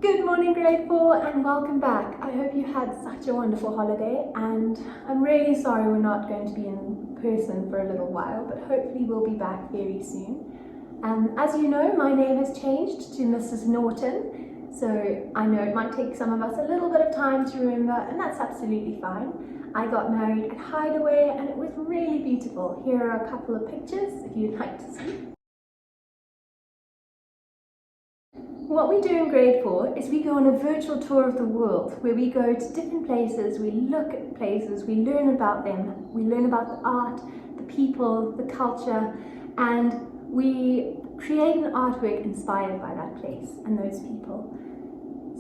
Good morning grade 4 and welcome back. I hope you had such a wonderful holiday, and I'm really sorry we're not going to be in person for a little while, but hopefully we'll be back very soon. As you know, my name has changed to Mrs. Norton, so I know it might take some of us a little bit of time to remember, and that's absolutely fine. I got married at Hideaway and it was really beautiful. Here are a couple of pictures if you'd like to see. What we do in grade 4 is we go on a virtual tour of the world where we go to different places, we look at places, we learn about them, we learn about the art, the people, the culture, and we create an artwork inspired by that place and those people.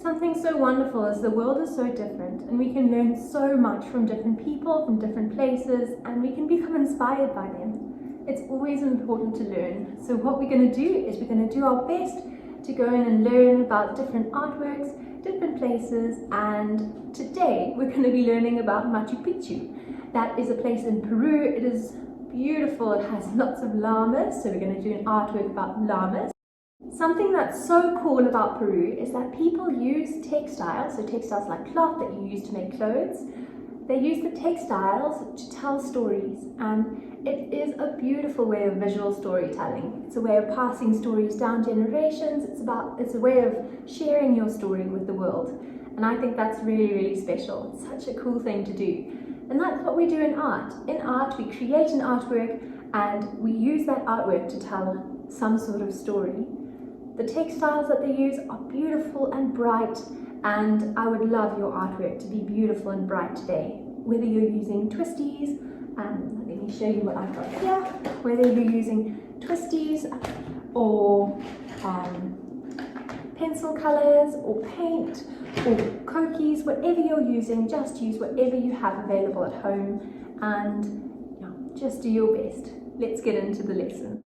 Something so wonderful is the world is so different and we can learn so much from different people, from different places, and we can become inspired by them. It's always important to learn. So what we're going to do is we're going to do our best to go in and learn about different artworks, different places, and today we're going to be learning about Machu Picchu. That is a place in Peru. It is beautiful. It has lots of llamas, so we're going to do an artwork about llamas. Something that's so cool about Peru is that people use textiles, so textiles like cloth that you use to make clothes. They use the textiles to tell stories, and it is a beautiful way of visual storytelling. It's a way of passing stories down generations. It's a way of sharing your story with the world. And I think that's really, really special. It's such a cool thing to do. And that's what we do in art. In art, we create an artwork and we use that artwork to tell some sort of story. The textiles that they use are beautiful and bright, and I would love your artwork to be beautiful and bright today. Whether you're using twisties, let me show you what I've got here, whether you're using twisties or pencil colors or paint or cookies, whatever you're using, just use whatever you have available at home and just do your best. Let's get into the lesson.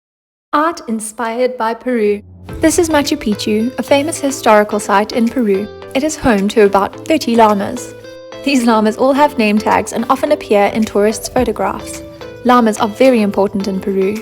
Art inspired by Peru. This is Machu Picchu, a famous historical site in Peru. It is home to about 30 llamas. These llamas all have name tags and often appear in tourists' photographs. Llamas are very important in Peru.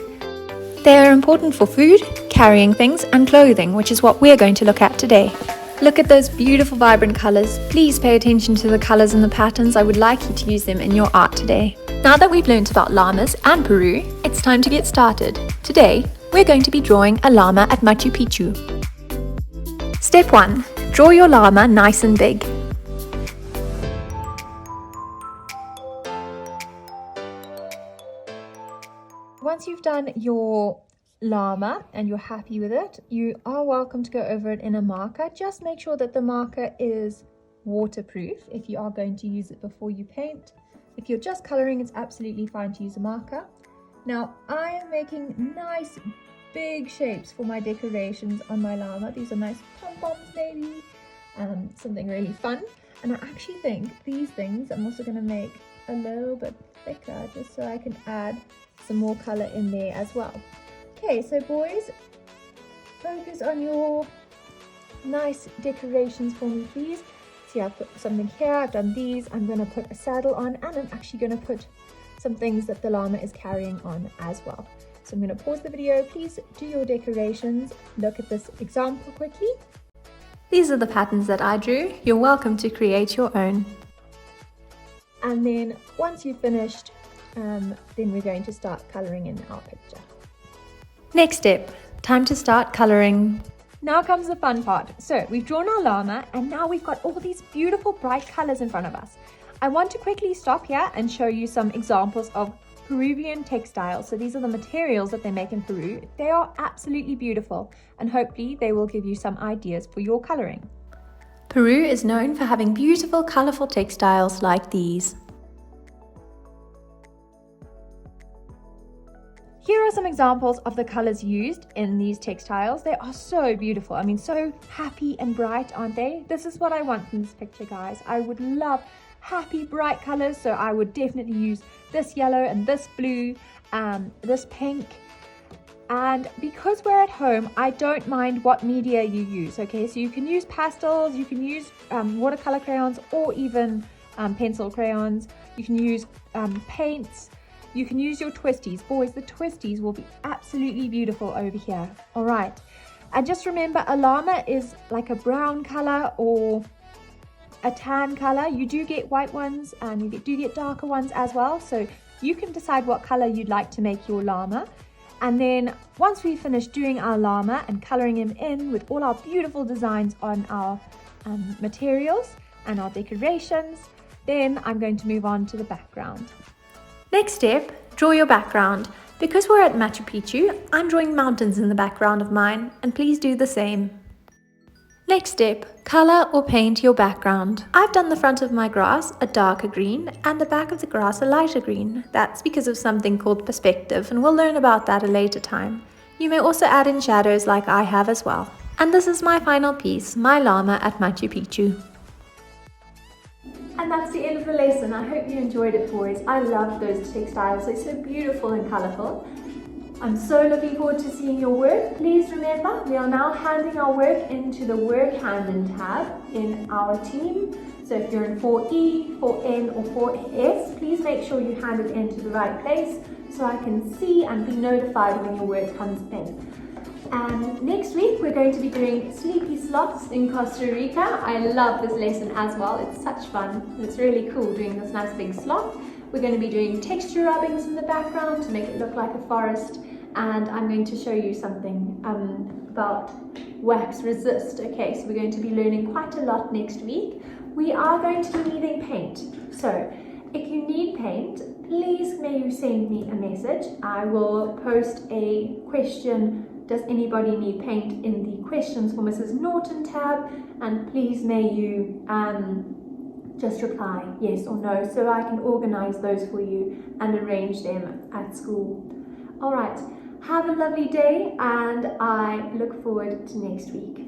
They are important for food, carrying things, and clothing, which is what we're going to look at today. Look at those beautiful vibrant colors. Please pay attention to the colors and the patterns. I would like you to use them in your art today. Now that we've learned about llamas and Peru, it's time to get started. Today, we're going to be drawing a llama at Machu Picchu. Step 1. Draw your llama nice and big. Once you've done your llama and you're happy with it, you are welcome to go over it in a marker. Just make sure that the marker is waterproof if you are going to use it before you paint. If you're just colouring, it's absolutely fine to use a marker. Now, I am making nice big shapes for my decorations on my llama. These are nice pom-poms maybe, something really fun. And I actually think these things I'm also going to make a little bit thicker just so I can add some more colour in there as well. Okay, so boys, focus on your nice decorations for me, please. See, I've put something here, I've done these, I'm going to put a saddle on, and I'm actually going to put some things that the llama is carrying on as well. So I'm going to pause the video. Please do your decorations. Look at this example quickly. These are the patterns that I drew. You're welcome to create your own. And then once you've finished, then we're going to start colouring in our picture. Next step, time to start colouring. Now comes the fun part. So we've drawn our llama and now we've got all these beautiful bright colours in front of us. I want to quickly stop here and show you some examples of Peruvian textiles. So these are the materials that they make in Peru. They are absolutely beautiful and hopefully they will give you some ideas for your colouring. Peru is known for having beautiful, colourful textiles like these. Here are some examples of the colours used in these textiles. They are so beautiful. I mean, so happy and bright, aren't they? This is what I want from this picture, guys. I would love happy, bright colours, so I would definitely use this yellow and this blue, this pink. And because we're at home, I don't mind what media you use, okay? So you can use pastels, you can use watercolour crayons, or even pencil crayons. You can use paints. You can use your twisties. Boys, the twisties will be absolutely beautiful over here. All right. And just remember, a llama is like a brown color or a tan color. You do get white ones and you do get darker ones as well. So you can decide what color you'd like to make your llama. And then once we finish doing our llama and coloring him in with all our beautiful designs on our materials and our decorations, then I'm going to move on to the background. Next step, draw your background. Because we're at Machu Picchu, I'm drawing mountains in the background of mine, and please do the same. Next step, color or paint your background. I've done the front of my grass a darker green and the back of the grass a lighter green. That's because of something called perspective, and we'll learn about that a later time. You may also add in shadows like I have as well. And this is my final piece, my llama at Machu Picchu. And that's the end of the lesson. I hope you enjoyed it, boys. I love those textiles. They're so beautiful and colourful. I'm so looking forward to seeing your work. Please remember, we are now handing our work into the work hand-in tab in our team. So if you're in 4E, 4N or 4S, please make sure you hand it into the right place so I can see and be notified when your work comes in. And next week we're going to be doing sleepy sloths in Costa Rica. I love this lesson as well. It's such fun. It's really cool doing this nice big sloth. We're going to be doing texture rubbings in the background to make it look like a forest. And I'm going to show you something about wax resist. Okay, so we're going to be learning quite a lot next week. We are going to be needing paint. So if you need paint, please may you send me a message. I will post a question, does anybody need paint, in the questions for Mrs. Norton tab, and please may you just reply yes or no so I can organize those for you and arrange them at school. All right, have a lovely day and I look forward to next week.